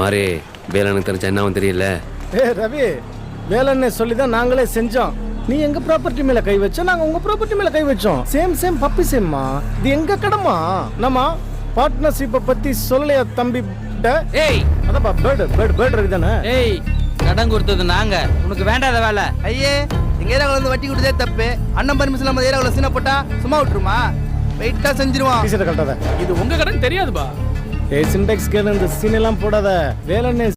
மாதிரி வேலனுக்கு தெரிஞ்ச என்னவும் தெரியல. ரவி, வேலன்னு சொல்லி தான் நாங்களே செஞ்சோம். நீ எங்க ப்ராப்பர்ட்டி மேல கை வச்ச, நாங்க உங்க ப்ராப்பர்ட்டி மேல கை வச்சோம். சேம் பப்பி சேம்மா. இது எங்க கடமா. நம்ம பார்ட்னர்ஷிப்பை பத்தி சொல்லலையா தம்பி? ஏய் அதப்பா பேர்டு ரவி தானே. ஏய் கடன் கொடுத்தது நாங்க, உனக்கு வேண்டாத வேலை. ஐயே, எங்க ஏரியாவில் வந்து வட்டி கொடுத்ததே தப்பு. அண்ணன் பர்மிஷன் நம்ம ஏரியாவில் சீனை போட்டா சும்மா விட்டுருமா? வெயிட்டா செஞ்சிருவான். கட்டாத. இது உங்க கடன் தெரியாதுபா. சிண்டெக்ஸ் கேளு, இந்த சீன் எல்லாம் போடாத. வேலன்னு